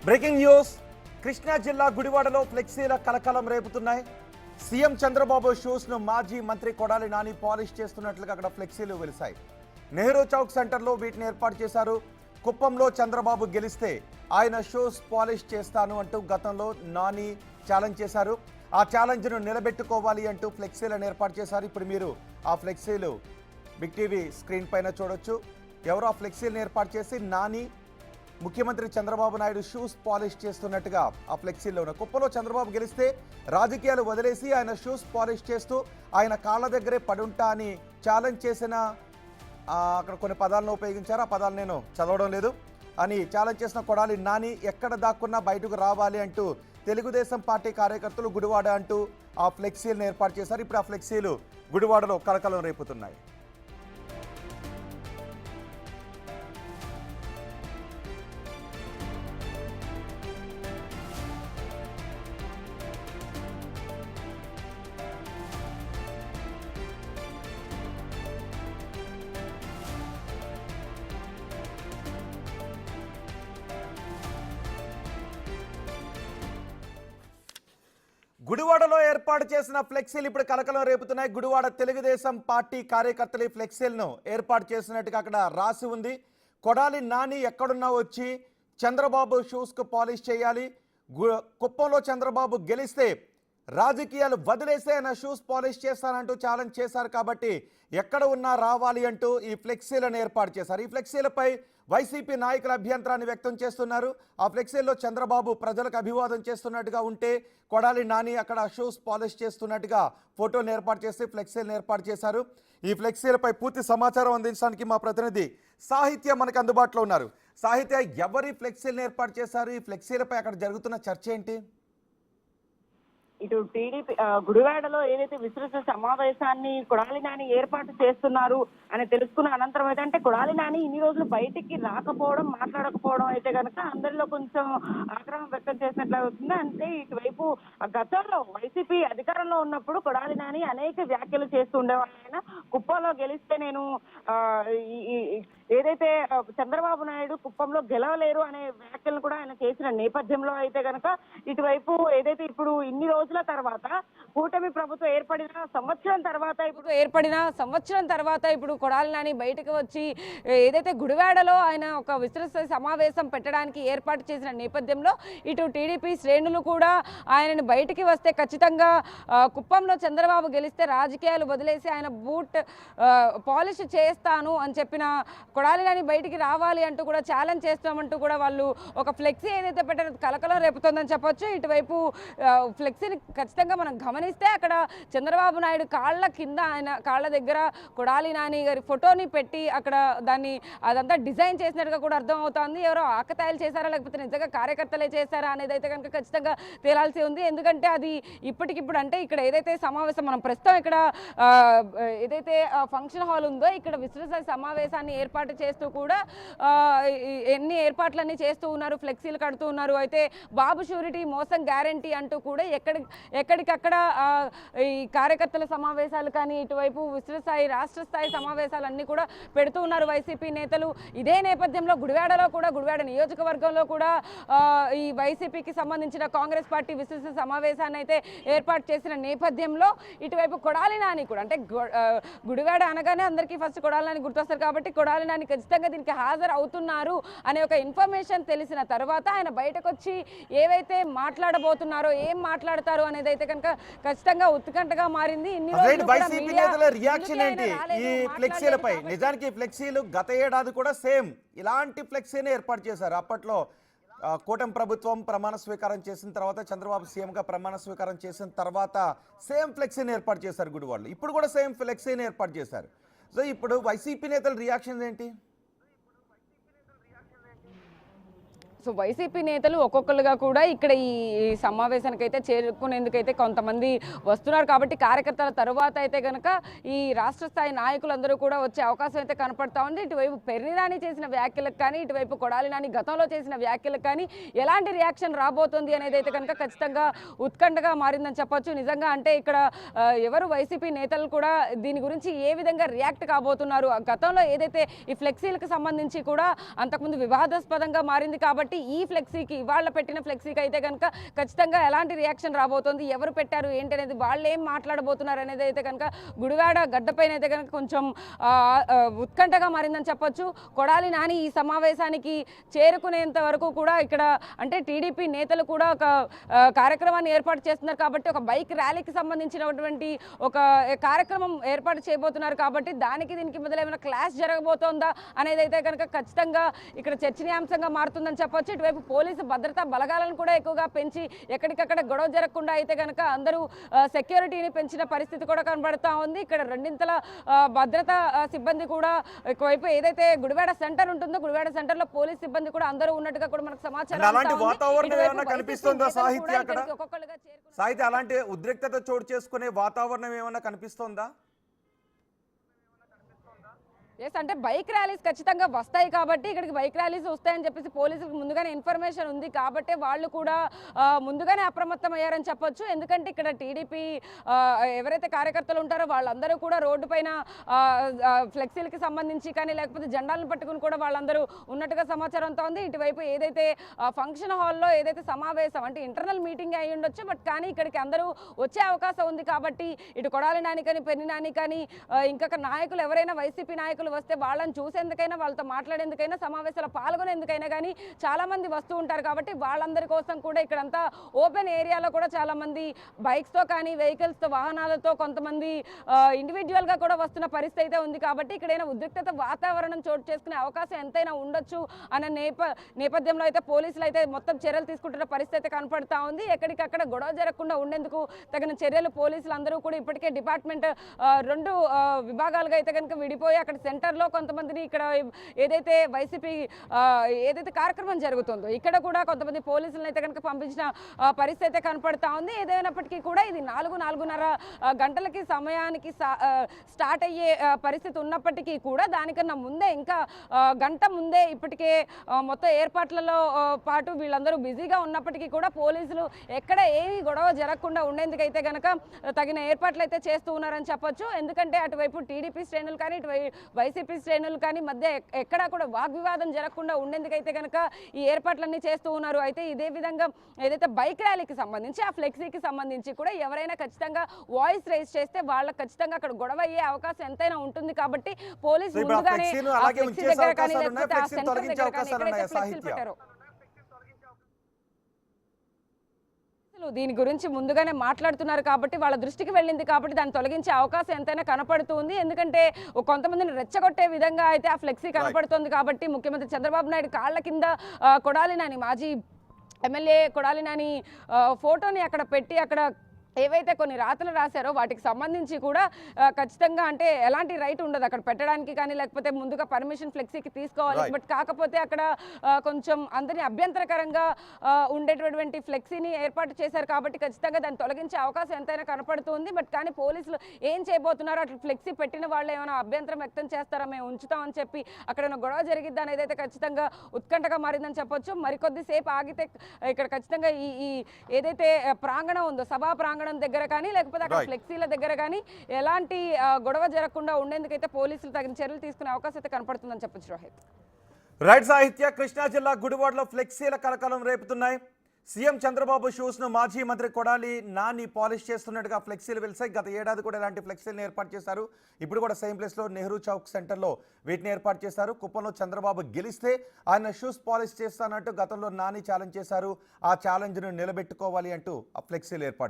Breaking news. Krishna జిల్లా గుడివాడలో ఫ్లెక్సీల కలకలం రేపుతున్నాయి. సీఎం చంద్రబాబు షూస్ ను మాజీ మంత్రి కొడాలి నాని పాలిష్ చేస్తున్నట్లుగా అక్కడ ఫ్లెక్సీలు వెలిశాయి. నెహ్రూ చౌక్ సెంటర్లో వీటిని ఏర్పాటు చేశారు. కుప్పంలో చంద్రబాబు గెలిస్తే ఆయన షూస్ పాలిష్ చేస్తాను అంటూ గతంలో నాని ఛాలెంజ్ చేశారు. ఆ ఛాలెంజ్ను నిలబెట్టుకోవాలి అంటూ ఫ్లెక్సీలను ఏర్పాటు చేశారు. ఇప్పుడు మీరు ఆ ఫ్లెక్సీలు బిగ్ టీవీ స్క్రీన్ పైన చూడొచ్చు. ఎవరో ఆ ఫ్లెక్సీలను ఏర్పాటు చేసి నాని ముఖ్యమంత్రి చంద్రబాబు నాయుడు షూస్ పాలిష్ చేస్తున్నట్టుగా ఆ ఫ్లెక్సీలో ఉన్న. కుప్పలో చంద్రబాబు గెలిస్తే రాజకీయాలు వదిలేసి ఆయన షూస్ పాలిష్ చేస్తూ ఆయన కాళ్ళ దగ్గరే పడుంటా అని ఛాలెంజ్ చేసిన అక్కడ కొన్ని పదాలను ఉపయోగించారు. ఆ పదాలు నేను చదవడం లేదు అని ఛాలెంజ్ చేసిన కొడాలి నాని ఎక్కడ దాక్కున్నా బయటకు రావాలి అంటూ తెలుగుదేశం పార్టీ కార్యకర్తలు గుడివాడ అంటూ ఆ ఫ్లెక్సీలను ఏర్పాటు చేశారు. ఇప్పుడు ఆ ఫ్లెక్సీలు గుడివాడలో కలకలం రేపుతున్నాయి. గుడివాడలో ఏర్పాటు చేసిన ఫ్లెక్సీలు ఇప్పుడు కలకలం రేపుతున్నాయి. గుడివాడ తెలుగుదేశం పార్టీ కార్యకర్తలు ఈ ఫ్లెక్సీలను ఏర్పాటు చేసినట్టుగా అక్కడ రాసి ఉంది. కొడాలి నాని ఎక్కడున్నా వచ్చి చంద్రబాబు షూస్కు పాలిష్ చేయాలి. కుప్పంలో చంద్రబాబు గెలిస్తే రాజకీయాలు వదిలేస్తే ఆయన షూస్ పాలిష్ చేస్తానంటూ ఛాలెంజ్ చేశారు. కాబట్టి ఎక్కడ ఉన్నా రావాలి అంటూ ఈ ఫ్లెక్సీలను ఏర్పాటు చేశారు. ఈ ఫ్లెక్సీలపై వైసీపీ నాయకుల అభ్యంతరాన్ని వ్యక్తం చేస్తున్నారు. ఆ ఫ్లెక్సీల్లో చంద్రబాబు ప్రజలకు అభివాదం చేస్తున్నట్టుగా ఉంటే కొడాలి నాని అక్కడ షూస్ పాలిష్ చేస్తున్నట్టుగా ఫోటోలు ఏర్పాటు చేసి ఫ్లెక్సీలను ఏర్పాటు చేశారు. ఈ ఫ్లెక్సీలపై పూర్తి సమాచారం అందించడానికి మా ప్రతినిధి సాహిత్య మనకు అందుబాటులో ఉన్నారు. సాహిత్య, ఎవరి ఫ్లెక్సీలను ఏర్పాటు చేశారు? ఈ ఫ్లెక్సీలపై అక్కడ జరుగుతున్న చర్చ ఏంటి? ఇటు టీడీపీ గుడివాడలో ఏదైతే విస్తృత సమావేశాన్ని కొడాలి నాని ఏర్పాటు చేస్తున్నారు అని తెలుసుకున్న అనంతరం ఏంటంటే కొడాలి నాని ఇన్ని రోజులు బయటికి రాకపోవడం, మాట్లాడకపోవడం అయితే కనుక అందరిలో కొంచెం ఆగ్రహం వ్యక్తం చేసినట్లు అవుతుంది. అంటే ఇటువైపు గతంలో వైసీపీ అధికారంలో ఉన్నప్పుడు కొడాలి నాని అనేక వ్యాఖ్యలు చేస్తూ ఉండేవాళ్ళు. ఆయన కుప్పంలో గెలిస్తే నేను ఏదైతే చంద్రబాబు నాయుడు కుప్పంలో గెలవలేరు అనే వ్యాఖ్యలు కూడా ఆయన చేసిన నేపథ్యంలో అయితే కనుక ఇటువైపు ఏదైతే ఇప్పుడు ఇన్ని రోజుల తర్వాత కూటమి ప్రభుత్వం ఏర్పడిన సంవత్సరం తర్వాత ఇప్పుడు కొడాలి నాని బయటకు వచ్చి ఏదైతే గుడివాడలో ఆయన ఒక విస్తృత సమావేశం పెట్టడానికి ఏర్పాటు చేసిన నేపథ్యంలో ఇటు టీడీపీ శ్రేణులు కూడా ఆయనని బయటికి వస్తే ఖచ్చితంగా కుప్పంలో చంద్రబాబు గెలిస్తే రాజకీయాలు వదిలేసి ఆయన బూట్ పాలిష్ చేస్తాను అని చెప్పిన కొడాలి నాని బయటికి రావాలి అంటూ కూడా ఛాలెంజ్ చేస్తామంటూ కూడా వాళ్ళు ఒక ఫ్లెక్సీ ఏదైతే పెట్టారో కలకలం రేపుతుందని చెప్పొచ్చు. ఇటువైపు ఫ్లెక్సీని ఖచ్చితంగా మనం గమనిస్తే అక్కడ చంద్రబాబు నాయుడు కాళ్ళ కింద ఆయన కాళ్ళ దగ్గర కొడాలి నాని గారి ఫోటోని పెట్టి అక్కడ దాన్ని అదంతా డిజైన్ చేసినట్టుగా కూడా అర్థమవుతోంది. ఎవరో ఆకతాయిలు చేశారా లేకపోతే నిజంగా కార్యకర్తలే చేశారా అనేది అయితే కనుక ఖచ్చితంగా తేలాల్సి ఉంది. ఎందుకంటే అది ఇప్పటికిప్పుడు అంటే ఇక్కడ ఏదైతే సమావేశం మనం ప్రస్తుతం ఇక్కడ ఏదైతే ఫంక్షన్ హాల్ ఉందో ఇక్కడ విస్తృత సమావేశాన్ని ఏర్పాటు చేస్తూ కూడా ఎన్ని ఏర్పాట్లన్నీ చేస్తూ ఉన్నారు, ఫ్లెక్సీలు కడుతూ ఉన్నారు. అయితే బాబు షూరిటీ మోసం గ్యారంటీ అంటూ కూడా ఎక్కడికక్కడ ఈ కార్యకర్తల సమావేశాలు కానీ ఇటువైపు విస్తృత స్థాయి రాష్ట్ర స్థాయి సమావేశాలన్నీ కూడా పెడుతూ ఉన్నారు వైసీపీ నేతలు. ఇదే నేపథ్యంలో గుడివాడలో కూడా గుడివాడ నియోజకవర్గంలో కూడా ఈ వైసీపీకి సంబంధించిన కాంగ్రెస్ పార్టీ విస్తృత సమావేశాన్ని అయితే ఏర్పాటు చేసిన నేపథ్యంలో ఇటువైపు కొడాలి నాని కూడా అంటే గుడివాడ అనగానే అందరికీ ఫస్ట్ కొడాలి నాని గుర్తొస్తారు కాబట్టి కొడాలి నాని ఖచ్చితంగా దీనికి హాజరు అవుతున్నారు అనే ఒక ఇన్ఫర్మేషన్ తెలిసిన తర్వాత ఆయన బయటకు వచ్చి ఏవైతే మాట్లాడబోతున్నారో ఏం మాట్లాడతారు అనేది అయితే కనుక ఖచ్చితంగా ఉత్కంఠగా మారింది. వైసీపీ నేతల రియాక్షన్ ఏంటి ఈ ఫ్లెక్సీలపై? నిజానికి ఫ్లెక్సీలు గత ఏడాది కూడా సేమ్ ఇలాంటి ఫ్లెక్సీని ఏర్పాటు చేశారు. అప్పట్లో కూటమి ప్రభుత్వం ప్రమాణ స్వీకారం చేసిన తర్వాత చంద్రబాబు సీఎంగా ప్రమాణ స్వీకారం చేసిన తర్వాత సేమ్ ఫ్లెక్సీని ఏర్పాటు చేశారు గుడివాడలో. ఇప్పుడు కూడా సేమ్ ఫ్లెక్సీని ఏర్పాటు చేశారు. సో ఇప్పుడు వైసీపీ నేతల రియాక్షన్ ఏంటి? సో వైసీపీ నేతలు ఒక్కొక్కరుగా కూడా ఇక్కడ ఈ సమావేశానికి అయితే చేరుకునేందుకైతే కొంతమంది వస్తున్నారు. కాబట్టి కార్యకర్తల తరువాత అయితే కనుక ఈ రాష్ట్ర స్థాయి నాయకులందరూ కూడా వచ్చే అవకాశం అయితే కనపడతా ఉంది. ఇటువైపు పెర్ని నాని చేసిన వ్యాఖ్యలకు కానీ ఇటువైపు కొడాలి నాని గతంలో చేసిన వ్యాఖ్యలకు కానీ ఎలాంటి రియాక్షన్ రాబోతుంది అనేది అయితే కనుక ఖచ్చితంగా ఉత్కంఠగా మారిందని చెప్పొచ్చు. నిజంగా అంటే ఇక్కడ ఎవరు వైసీపీ నేతలు కూడా దీని గురించి ఏ విధంగా రియాక్ట్ కాబోతున్నారు, గతంలో ఏదైతే ఈ ఫ్లెక్సీలకు సంబంధించి కూడా అంతకుముందు వివాదాస్పదంగా మారింది కాబట్టి కాబట్టి ఈ ఫ్లెక్సీకి ఇవాళ పెట్టిన ఫ్లెక్సీకి అయితే కనుక ఖచ్చితంగా ఎలాంటి రియాక్షన్ రాబోతోంది, ఎవరు పెట్టారు ఏంటి అనేది, వాళ్ళు ఏం మాట్లాడబోతున్నారు అనేది అయితే కనుక గుడివాడ గడ్డపైన అయితే కనుక కొంచెం ఉత్కంఠగా మారిందని చెప్పొచ్చు. కొడాలి నాని ఈ సమావేశానికి చేరుకునేంత వరకు కూడా ఇక్కడ అంటే టీడీపీ నేతలు కూడా ఒక కార్యక్రమాన్ని ఏర్పాటు చేస్తున్నారు కాబట్టి, ఒక బైక్ ర్యాలీకి సంబంధించినటువంటి ఒక కార్యక్రమం ఏర్పాటు చేయబోతున్నారు కాబట్టి దానికి దీనికి బదులు ఏమైనా క్లాష్ జరగబోతోందా అనేది అయితే కనుక ఖచ్చితంగా ఇక్కడ చర్చనీయాంశంగా మారుతుందని చెప్పొచ్చు. ఇటువైపు పోలీసు భద్రతా బలగాలను కూడా ఎక్కువగా పెంచి ఎక్కడికక్కడ గొడవ జరగకుండా అయితే కనుక అందరూ సెక్యూరిటీని పెంచిన పరిస్థితి కూడా కనబడతా ఉంది. ఇక్కడ రెండింతల భద్రతా సిబ్బంది కూడా ఒకవైపు ఏదైతే గుడివాడ సెంటర్ ఉంటుందో గుడివాడ సెంటర్ లో పోలీస్ సిబ్బంది కూడా అందరూ ఉన్నట్టుగా కూడా మనకు సమాచారం. అలాంటి వాతావరణం ఏమైనా కనిపిస్తుందా సాహిత్య? అక్కడ సాహిత్య అలాంటి ఉద్రిక్తత చోటు చేసుకునే వాతావరణం ఏమైనా కనిపిస్తోందా? ఎస్, అంటే బైక్ ర్యాలీస్ ఖచ్చితంగా వస్తాయి కాబట్టి ఇక్కడికి బైక్ ర్యాలీస్ వస్తాయని చెప్పేసి పోలీసులకు ముందుగానే ఇన్ఫర్మేషన్ ఉంది కాబట్టి వాళ్ళు కూడా ముందుగానే అప్రమత్తం అయ్యారని చెప్పొచ్చు. ఎందుకంటే ఇక్కడ టీడీపీ ఎవరైతే కార్యకర్తలు ఉంటారో వాళ్ళందరూ కూడా రోడ్డు పైన ఫ్లెక్సీలకి సంబంధించి కానీ లేకపోతే జెండాలను పట్టుకుని కూడా వాళ్ళందరూ ఉన్నట్టుగా సమాచారం అంతా ఉంది. ఇటువైపు ఏదైతే ఫంక్షన్ హాల్లో ఏదైతే సమావేశం అంటే ఇంటర్నల్ మీటింగ్ అయి ఉండొచ్చు, బట్ కానీ ఇక్కడికి అందరూ వచ్చే అవకాశం ఉంది కాబట్టి ఇటు కొడాలి నాని కానీ పెన్ని నాని కానీ ఇంకొక నాయకులు ఎవరైనా వైసీపీ నాయకులు వస్తే వాళ్ళని చూసేందుకైనా వాళ్ళతో మాట్లాడేందుకైనా సమావేశాల్లో పాల్గొనేందుకైనా కానీ చాలా మంది వస్తూ ఉంటారు కాబట్టి వాళ్ళందరి కోసం కూడా ఇక్కడంతా ఓపెన్ ఏరియాలో కూడా చాలా మంది బైక్స్తో కానీ వెహికల్స్తో వాహనాలతో కొంతమంది ఇండివిజువల్గా కూడా వస్తున్న పరిస్థితి అయితే ఉంది కాబట్టి ఇక్కడైనా ఉద్రిక్తత వాతావరణం చోటు చేసుకునే అవకాశం ఎంతైనా ఉండొచ్చు అన్న నేపథ్యంలో అయితే పోలీసులు అయితే మొత్తం చర్యలు తీసుకుంటున్న పరిస్థితి అయితే కనపడతా ఉంది. ఎక్కడికక్కడ గొడవ జరగకుండా ఉండేందుకు తగిన చర్యలు పోలీసులు అందరూ కూడా ఇప్పటికే డిపార్ట్మెంట్ రెండు విభాగాలుగా అయితే కనుక విడిపోయి అక్కడ సెంటర్లో కొంతమందిని ఇక్కడ ఏదైతే వైసీపీ ఏదైతే కార్యక్రమం జరుగుతుందో ఇక్కడ కూడా కొంతమంది పోలీసులను అయితే కనుక పంపించిన పరిస్థితి అయితే కనపడతా ఉంది. ఏదైనప్పటికీ కూడా ఇది 4-4:30 గంటలకి సమయానికి స్టార్ట్ అయ్యే పరిస్థితి ఉన్నప్పటికీ కూడా దానికన్నా ముందే ఇంకా గంట ముందే ఇప్పటికే మొత్తం ఏర్పాట్లలో పాటు వీళ్ళందరూ బిజీగా ఉన్నప్పటికీ కూడా పోలీసులు ఎక్కడ ఏమి గొడవ జరగకుండా ఉండేందుకైతే కనుక తగిన ఏర్పాట్లు అయితే చేస్తూ ఉన్నారని చెప్పొచ్చు. ఎందుకంటే అటువైపు టీడీపీ శ్రేణులు కానీ వైసీపీ శ్రేణులు కానీ మధ్య ఎక్కడా కూడా వాగ్వివాదం జరగకుండా ఉండేందుకైతే కనుక ఈ ఏర్పాట్లన్నీ చేస్తూ ఉన్నారు. అయితే ఇదే విధంగా ఏదైతే బైక్ ర్యాలీకి సంబంధించి ఆ ఫ్లెక్సీకి సంబంధించి కూడా ఎవరైనా ఖచ్చితంగా వాయిస్ రైజ్ చేస్తే వాళ్ళకి ఖచ్చితంగా అక్కడ గొడవ అయ్యే అవకాశం ఎంతైనా ఉంటుంది కాబట్టి పోలీసు ముందుగానే దగ్గర కానీ లేకపోతే ఆ సెంటర్ దగ్గర కానీ ఎక్కడైతే ఫ్లెక్సీలు పెట్టారో దీని గురించి ముందుగానే మాట్లాడుతున్నారు కాబట్టి వాళ్ళ దృష్టికి వెళ్ళింది కాబట్టి దాన్ని తొలగించే అవకాశం ఎంతైనా కనపడుతుంది. ఎందుకంటే కొంతమందిని రెచ్చగొట్టే విధంగా అయితే ఆ ఫ్లెక్సీ కనపడుతుంది కాబట్టి ముఖ్యమంత్రి చంద్రబాబు నాయుడు కాళ్ల కింద కొడాలి నాని మాజీ ఎమ్మెల్యే కొడాలి నాని ఫోటోని అక్కడ పెట్టి అక్కడ ఏవైతే కొన్ని రాతలు రాశారో వాటికి సంబంధించి కూడా ఖచ్చితంగా అంటే ఎలాంటి రైట్ ఉండదు అక్కడ పెట్టడానికి కానీ లేకపోతే ముందుగా పర్మిషన్ ఫ్లెక్సీకి తీసుకోవాలి. బట్ కాకపోతే అక్కడ కొంచెం అందరినీ అభ్యంతరకరంగా ఉండేటటువంటి ఫ్లెక్సీని ఏర్పాటు చేశారు కాబట్టి ఖచ్చితంగా దాన్ని తొలగించే అవకాశం ఎంతైనా కనపడుతుంది. బట్ కానీ పోలీసులు ఏం చేయబోతున్నారో అట్లా ఫ్లెక్సీ పెట్టిన వాళ్ళు ఏమైనా అభ్యంతరం వ్యక్తం చేస్తారా, మేము ఉంచుతామని చెప్పి అక్కడ గొడవ జరిగిద్ది అనేది అయితే ఖచ్చితంగా ఉత్కంఠగా మారిందని చెప్పొచ్చు. మరికొద్దిసేపు ఆగితే ఇక్కడ ఖచ్చితంగా ఈ ఏదైతే ప్రాంగణం ఉందో సభా ప్రాంగణం దగ్గర కానీ లేకపోతే అక్కడ ఫ్లెక్సీల దగ్గర కానీ ఎలాంటి గొడవ జరగకుండా ఉండేందుకైతే పోలీసులు తగిన చర్యలు తీసుకునే అవకాశం అయితే కనపడుతుందని చెప్పొచ్చు. రోహిత్ రైట్ సాహిత్య. కృష్ణా జిల్లా గుడివాడలో ఫ్లెక్సీల కలకలం రేపుతున్నాయి. సీఎం చంద్రబాబు షూస్ ను మాజీ మంత్రి కొడాలి నాని పాలిష్ చేస్తున్నట్టుగా ఫ్లెక్సీలు వెలిసాయి. గత ఏడాది కూడా ఇలాంటి ఫ్లెక్సీలను ఏర్పాటు చేశారు. ఇప్పుడు కూడా సేమ్ ప్లేస్ లో నెహ్రూ చౌక్ సెంటర్ లో వీటిని ఏర్పాటు చేశారు. కుప్పంలో చంద్రబాబు గెలిస్తే ఆయన షూస్ పాలిష్ చేస్తానంటూ గతంలో నాని ఛాలెంజ్ చేశారు. ఆ ఛాలెంజ్ ను నిలబెట్టుకోవాలి అంటూ ఆ ఫ్లెక్సీలు ఏర్పాటు